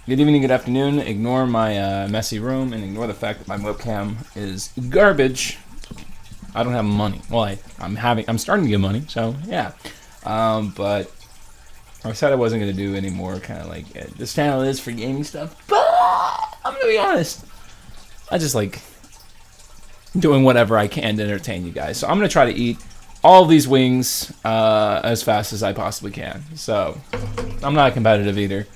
Good evening, good afternoon. Ignore my messy room and ignore the fact that my webcam is garbage. I don't have money. Well, I'm starting to get money, so yeah. But I said I wasn't gonna do any more kind of like this channel is for gaming stuff. But I'm gonna be honest. I just like doing whatever I can to entertain you guys. So I'm gonna try to eat all of these wings as fast as I possibly can. So I'm not a competitive eater.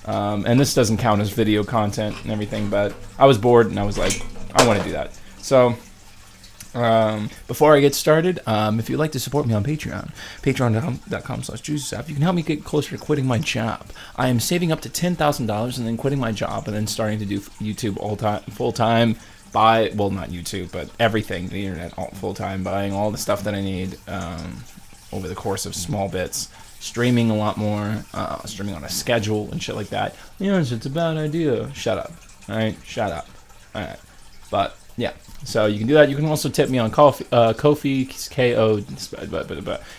And this doesn't count as video content and everything, but I was bored and I was like, I want to do that. So before I get started, if you'd like to support me on Patreon, patreon.com/JuiceeSaft, you can help me get closer to quitting my job. I am saving up to $10,000 and then quitting my job and then starting to do YouTube full time. Well, not YouTube, but everything, the internet, full time, buying all the stuff that I need over the course of small bits. Streaming a lot more, streaming on a schedule and shit like that. Yes, it's a bad idea. Shut up. Alright? Shut up. Alright. But, yeah. So you can do that. You can also tip me on Ko-fi, K-O,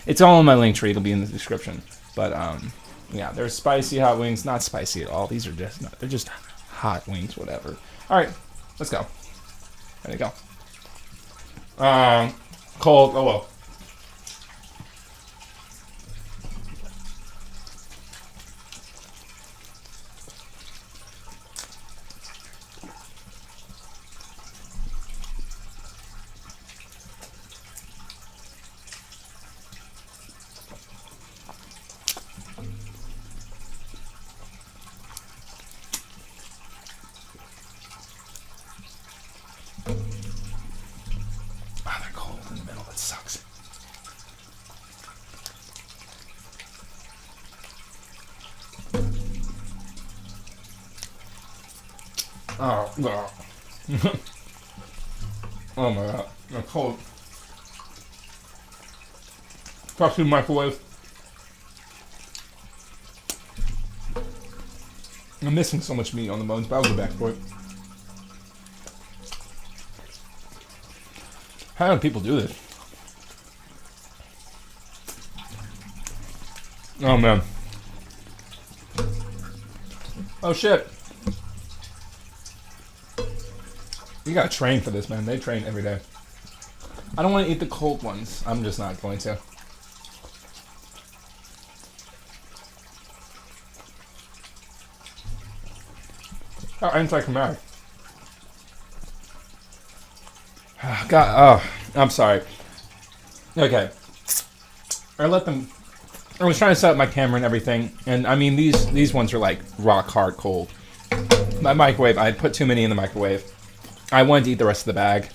it's all in my link tree. It'll be in the description. But, yeah, there's spicy hot wings. Not spicy at all. These are just, they're just hot wings, whatever. Alright, let's go. Ready to go. Cold, oh well. Oh, God. Oh my God. They're cold. Toss in the microwave. I'm missing so much meat on the bones, but I'll go back for it. How do people do this? Oh man. Oh shit. You gotta train for this, man. They train every day. I don't want to eat the cold ones. I'm just not going to. Oh, anticlimactic. God, oh, I'm sorry. Okay. I was trying to set up my camera and everything, and I mean, these ones are like rock hard cold. My microwave, I had put too many in the microwave. I wanted to eat the rest of the bag.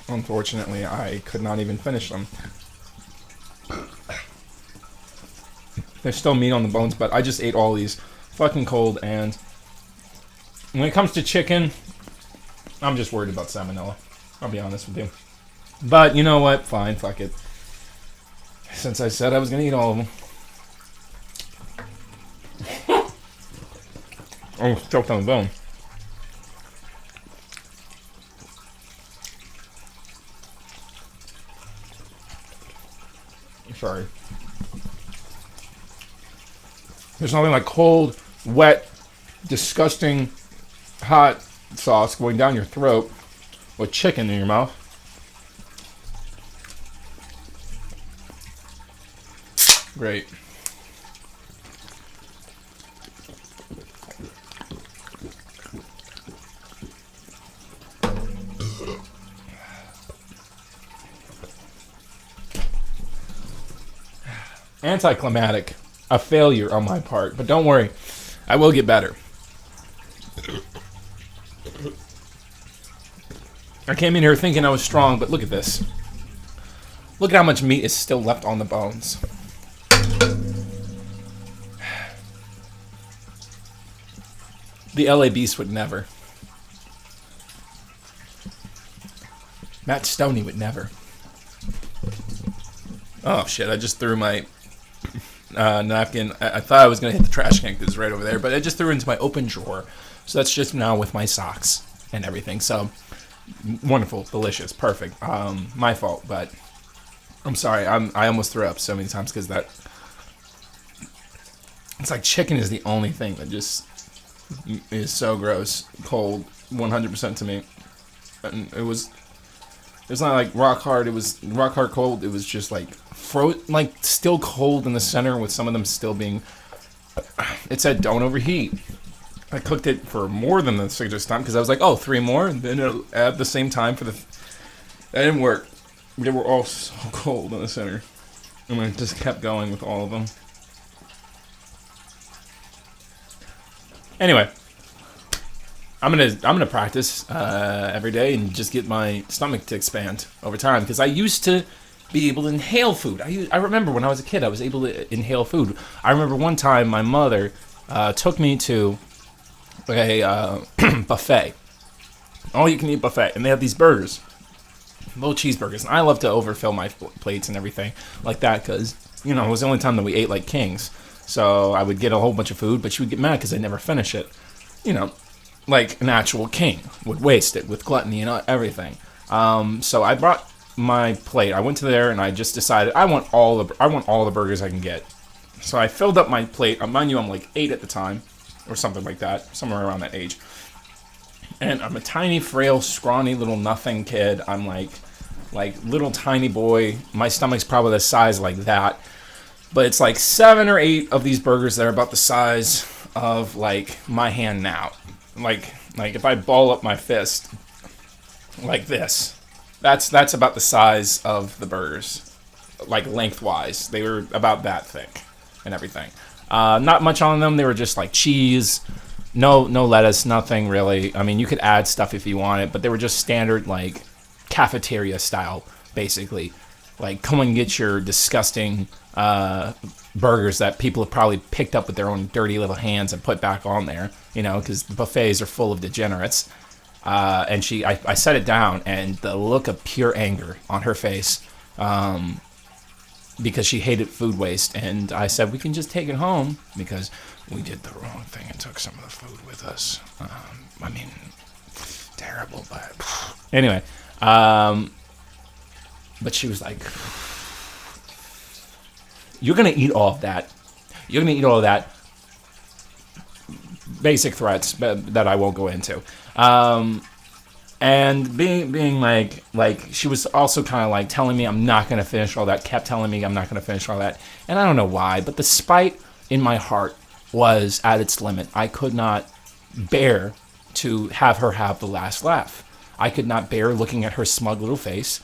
Unfortunately, I could not even finish them. There's still meat on the bones, but I just ate all these fucking cold, and when it comes to chicken, I'm just worried about salmonella. I'll be honest with you. But you know what? Fine, fuck it. Since I said I was gonna eat all of them. Oh, choked on the bone. Sorry. There's nothing like cold, wet, disgusting, hot sauce going down your throat with chicken in your mouth. Great. Anticlimactic. A failure on my part, but don't worry, I will get better. I came in here thinking I was strong, but look at this. Look at how much meat is still left on the bones. The LA Beast would never. Matt Stoney would never. Oh shit, I just threw my napkin. I thought I was going to hit the trash can because it's right over there, but I just threw it into my open drawer. So that's just now with my socks and everything. So, wonderful, delicious, perfect. My fault, but I'm sorry. I almost threw up so many times because that It's like chicken is the only thing that just is so gross, cold, 100% to me. And it's not like rock hard. It was rock hard cold. It was just like like still cold in the center, with some of them still being. It said don't overheat. I cooked it for more than the suggested time because I was like, oh, 3 more, and then at the same time for the. That didn't work. They were all so cold in the center, and I just kept going with all of them. Anyway, I'm gonna practice every day and just get my stomach to expand over time, because I used to be able to inhale food. I remember when I was a kid, I was able to inhale food. I remember one time my mother took me to a buffet, all you can eat buffet, and they have these burgers, little cheeseburgers, and I love to overfill my plates and everything like that, because it was the only time that we ate like kings. So I would get a whole bunch of food, but she would get mad because I'd never finish it. Like an actual king would waste it with gluttony and everything. So I brought my plate. I went to there and I just decided I want all the burgers I can get. So I filled up my plate. Mind you, I'm like 8 at the time, or something like that, somewhere around that age. And I'm a tiny, frail, scrawny little nothing kid. I'm like little tiny boy. My stomach's probably the size like that. But it's like 7 or 8 of these burgers that are about the size of like my hand now. Like if I ball up my fist like this, that's about the size of the burgers, like lengthwise. They were about that thick and everything. Not much on them. They were just like cheese, no lettuce, nothing really. I mean, you could add stuff if you wanted, but they were just standard like cafeteria style, basically. Like, come and get your disgusting burgers that people have probably picked up with their own dirty little hands and put back on there, because the buffets are full of degenerates. And I set it down, and the look of pure anger on her face, because she hated food waste. And I said, we can just take it home, because we did the wrong thing and took some of the food with us. I mean, terrible, but anyway. But she was like, you're going to eat all of that. You're going to eat all of that. Basic threats that I won't go into. And being like she was also kind of like telling me I'm not going to finish all that, kept telling me I'm not going to finish all that. And I don't know why, but the spite in my heart was at its limit. I could not bear to have her have the last laugh. I could not bear looking at her smug little face,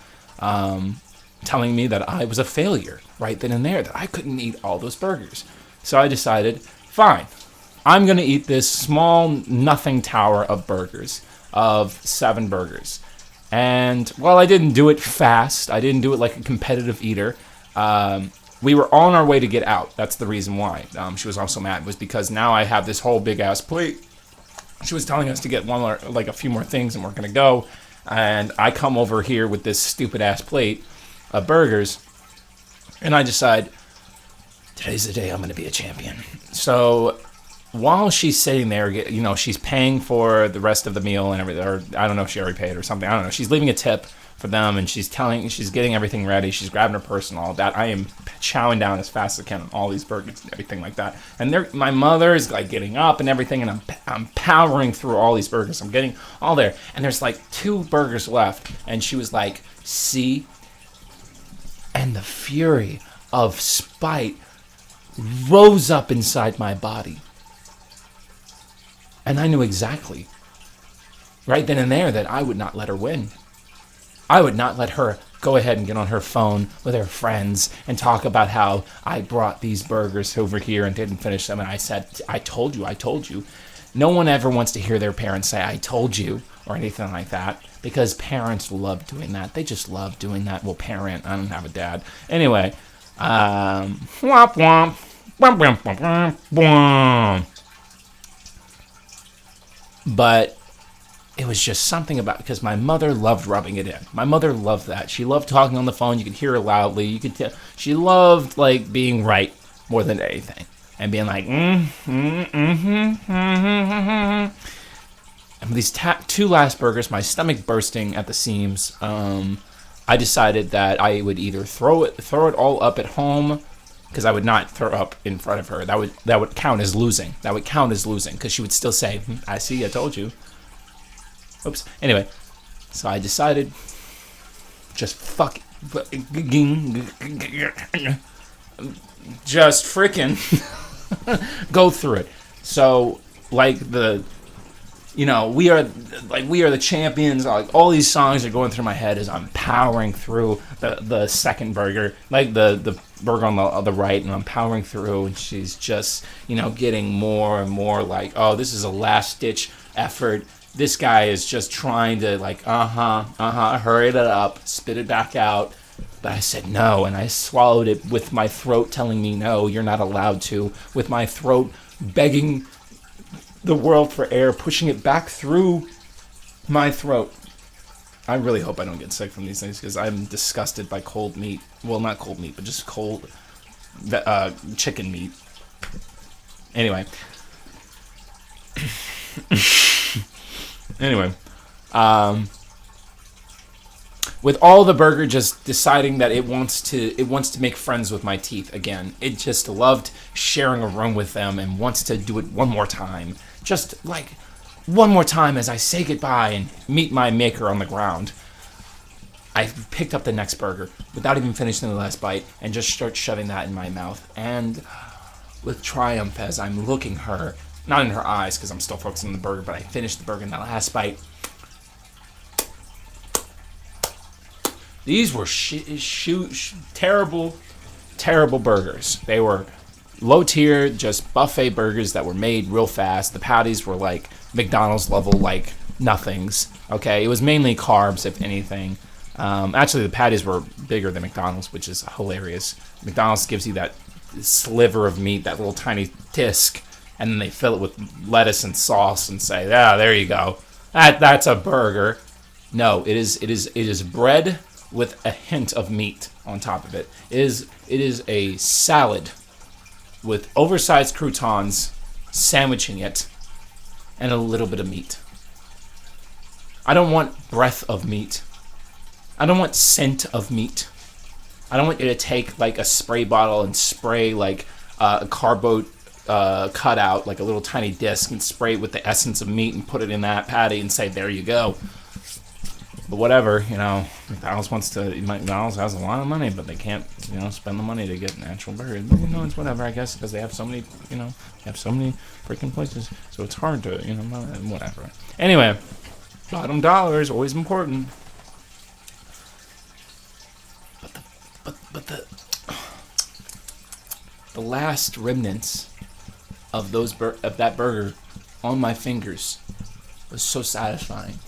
telling me that I was a failure right then and there, that I couldn't eat all those burgers. So I decided, fine, I'm going to eat this small nothing tower of burgers, of 7 burgers. And while I didn't do it fast, I didn't do it like a competitive eater, we were on our way to get out. That's the reason why she was also mad, was because now I have this whole big ass plate. She was telling us to get a few more things and we're going to go. And I come over here with this stupid ass plate of burgers, and I decide, today's the day I'm going to be a champion. So while she's sitting there, she's paying for the rest of the meal and everything, or I don't know if she already paid or something. I don't know. She's leaving a tip for them, and she's getting everything ready. She's grabbing her purse and all of that. I am chowing down as fast as I can on all these burgers and everything like that. And my mother is like getting up and everything, and I'm powering through all these burgers. I'm getting all there, and there's like 2 burgers left, and she was like, "See?" And the fury of spite rose up inside my body. And I knew exactly, right then and there, that I would not let her win. I would not let her go ahead and get on her phone with her friends and talk about how I brought these burgers over here and didn't finish them. And I said, I told you. No one ever wants to hear their parents say, I told you, or anything like that, because parents love doing that. They just love doing that. Well, parent, I don't have a dad. Anyway, womp womp, womp womp womp womp. But it was just something about, because my mother loved rubbing it in. My mother loved that. She loved talking on the phone. You could hear her loudly. You could tell. She loved like being right more than anything, and being like, And these 2 last burgers, my stomach bursting at the seams. I decided that I would either throw it all up at home, because I would not throw up in front of her. That would count as losing. That would count as losing, because she would still say, I see, I told you. Oops. Anyway, so I decided, just just freaking go through it. So, like we are the champions. Like, all these songs are going through my head as I'm powering through the second burger, like the burger on the right, and I'm powering through, and she's just getting more and more like, oh, this is a last ditch effort. This guy is just trying to hurry it up, spit it back out. But I said no, and I swallowed it with my throat telling me no, you're not allowed to, with my throat begging the world for air, pushing it back through my throat. I really hope I don't get sick from these things, because I'm disgusted by cold meat. Well, not cold meat, but just cold chicken meat. Anyway. With all the burger just deciding that it wants to make friends with my teeth again. It just loved sharing a room with them and wants to do it one more time. Just like one more time as I say goodbye and meet my maker on the ground. I picked up the next burger without even finishing the last bite and just start shoving that in my mouth. And with triumph as I'm looking her, not in her eyes because I'm still focusing on the burger, but I finished the burger in that last bite. These were terrible, terrible burgers. They were low tier, just buffet burgers that were made real fast. The patties were like McDonald's level, like nothings. Okay, it was mainly carbs, if anything. Actually, the patties were bigger than McDonald's, which is hilarious. McDonald's gives you that sliver of meat, that little tiny disc, and then they fill it with lettuce and sauce and say, "Ah, there you go. That's a burger." No, it is bread with a hint of meat on top of it. It is a salad with oversized croutons sandwiching it and a little bit of meat. I don't want breath of meat. I don't want scent of meat. I don't want you to take like a spray bottle and spray like a cardboard cutout, like a little tiny disc, and spray it with the essence of meat and put it in that patty and say, there you go. But whatever, McDonald's has a lot of money, but they can't, spend the money to get an actual burger. But, it's whatever, I guess, because they have so many, freaking places. So it's hard to, whatever. Anyway, bottom dollar is always important. But the last remnants of that burger on my fingers was so satisfying.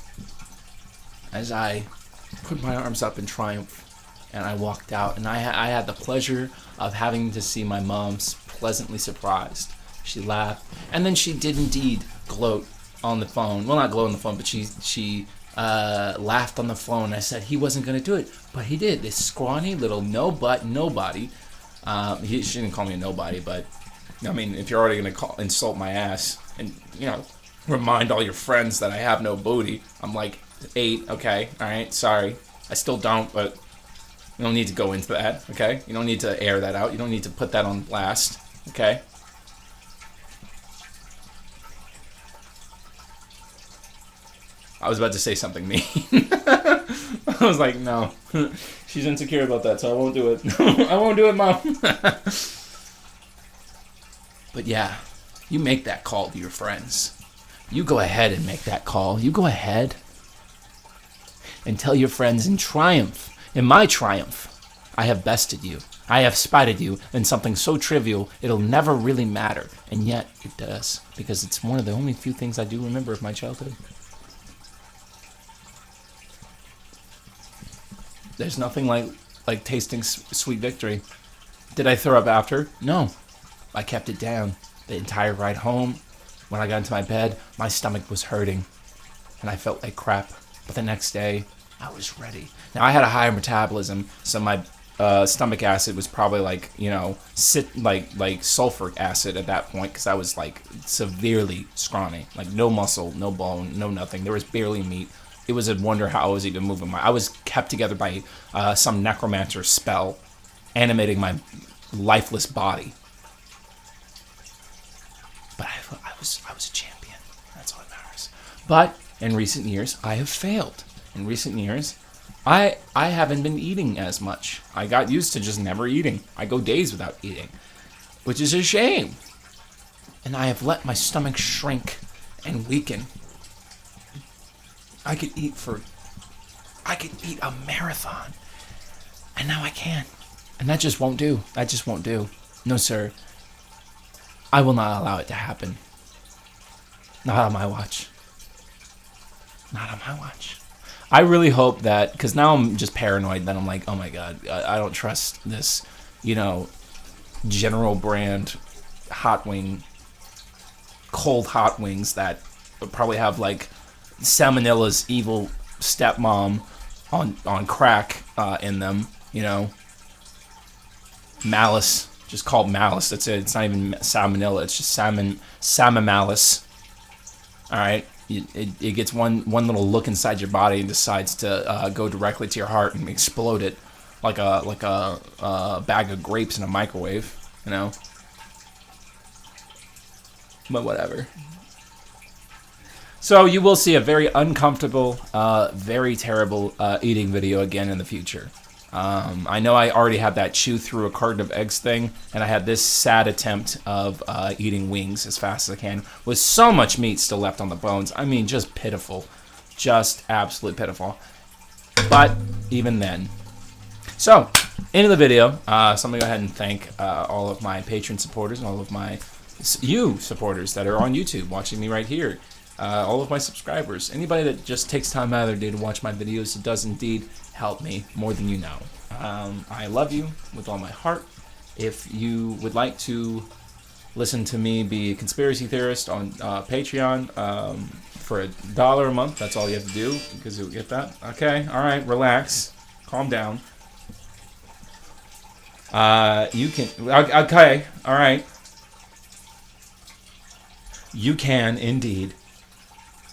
As I put my arms up in triumph and I walked out, and I had the pleasure of having to see my mom's pleasantly surprised. She laughed, and then she did indeed gloat on the phone. Well, not gloat on the phone, but she laughed on the phone. I said he wasn't going to do it, but he did. This scrawny little nobody. She didn't call me a nobody, but I mean, if you're already going to insult my ass and remind all your friends that I have no booty, I'm like 8, okay, alright, sorry. I still don't, but you don't need to go into that, okay? You don't need to air that out. You don't need to put that on blast, okay? I was about to say something mean. I was like, no. She's insecure about that, so I won't do it. I won't do it, Mom. But yeah, you make that call to your friends. You go ahead and make that call. You go ahead and tell your friends in triumph, in my triumph, I have bested you. I have spited you in something so trivial, it'll never really matter. And yet, it does. Because it's one of the only few things I do remember of my childhood. There's nothing like tasting sweet victory. Did I throw up after? No. I kept it down. The entire ride home, when I got into my bed, my stomach was hurting. And I felt like crap. But the next day, I was ready. Now, I had a higher metabolism, so my stomach acid was probably like sulfuric acid at that point, because I was like severely scrawny. Like no muscle, no bone, no nothing. There was barely meat. It was a wonder how I was even moving. I was kept together by some necromancer spell, animating my lifeless body. But I was a champion. That's all that matters. But in recent years, I have failed. In recent years, I haven't been eating as much. I got used to just never eating. I go days without eating, which is a shame. And I have let my stomach shrink and weaken. I could eat a marathon, and now I can't. And that just won't do. That just won't do. No, sir. I will not allow it to happen. Not on my watch. Not on my watch. I really hope that, because now I'm just paranoid that I'm like, oh my God, I don't trust this, General brand cold hot wings that probably have like Salmonella's evil stepmom on crack in them, Malice, just called Malice. That's it. It's not even Salmonella. It's just salmon malice. All right. It gets one little look inside your body and decides to go directly to your heart and explode it like a bag of grapes in a microwave, But whatever. So you will see a very uncomfortable, very terrible eating video again in the future. I know I already had that chew through a carton of eggs thing, and I had this sad attempt of eating wings as fast as I can, with so much meat still left on the bones. I mean, just pitiful. Just absolutely pitiful. But even then. So, into the video. So I'm going to go ahead and thank all of my Patreon supporters and all of my supporters that are on YouTube watching me right here. All of my subscribers. Anybody that just takes time out of their day to watch my videos, it does indeed help me more than you know. I love you with all my heart. If you would like to listen to me be a conspiracy theorist on Patreon for $1 a month, that's all you have to do, because you'll get that. Okay, all right, relax, calm down. You can, okay, all right. You can indeed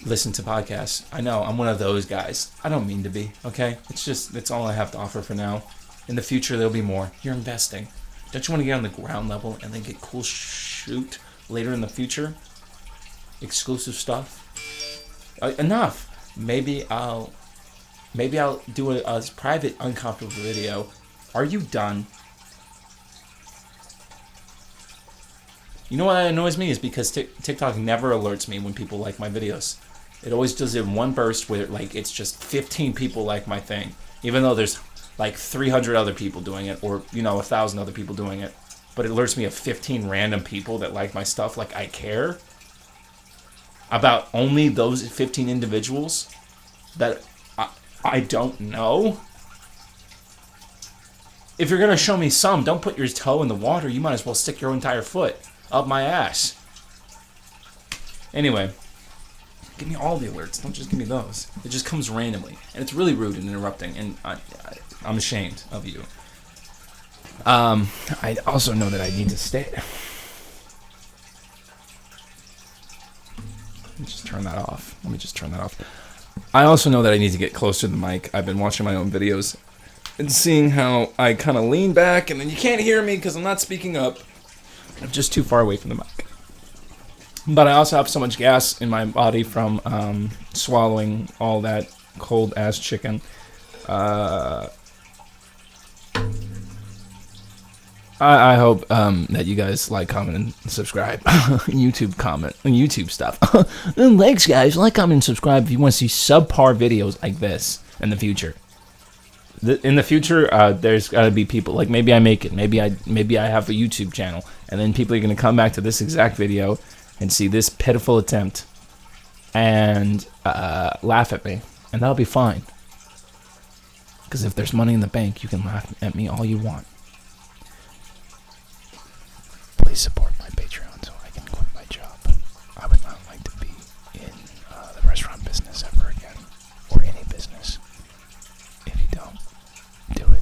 listen to podcasts. I know, I'm one of those guys. I don't mean to be, okay? It's all I have to offer for now. In the future, there'll be more. You're investing. Don't you want to get on the ground level and then get cool shoot later in the future? Exclusive stuff? Enough. Maybe I'll do a private, uncomfortable video. Are you done? You know what annoys me is because TikTok never alerts me when people like my videos. It always does it in one burst where it's just 15 people like my thing, even though there's like 300 other people doing it, or 1,000 other people doing it. But it alerts me of 15 random people that like my stuff. Like, I care about only those 15 individuals that I don't know. If you're gonna show me some, don't put your toe in the water. You might as well stick your entire foot up my ass. Anyway, give me all the alerts. Don't just give me those. It just comes randomly, and it's really rude and interrupting. And I'm ashamed of you. I also know that I need to stay. Let me just turn that off. I also know that I need to get closer to the mic. I've been watching my own videos and seeing how I kind of lean back, and then you can't hear me because I'm not speaking up. I'm just too far away from the mic. But I also have so much gas in my body from swallowing all that cold-ass chicken. I hope that you guys like, comment, and subscribe. YouTube stuff. Thanks, guys. Like, comment, and subscribe if you want to see subpar videos like this in the future. In the future, there's got to be people, like, maybe I make it. Maybe I have a YouTube channel. And then people are going to come back to this exact video and see this pitiful attempt and laugh at me. And that'll be fine. Because if there's money in the bank, you can laugh at me all you want. Please support my Patreon so I can quit my job. I would not like to be in the restaurant business ever again. Or any business. If you don't do it,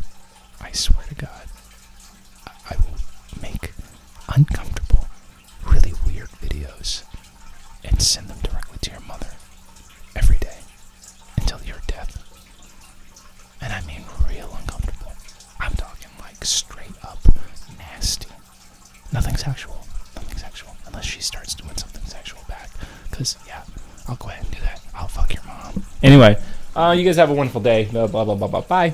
I swear to God, I will make uncomfortable, really weird videos and send them directly to your mother every day until your death. And I mean real uncomfortable. I'm talking like straight up nasty. Nothing sexual. Nothing sexual. Unless she starts doing something sexual back. Because, yeah, I'll go ahead and do that. I'll fuck your mom. Anyway, you guys have a wonderful day. Blah, blah, blah, blah, blah. Bye.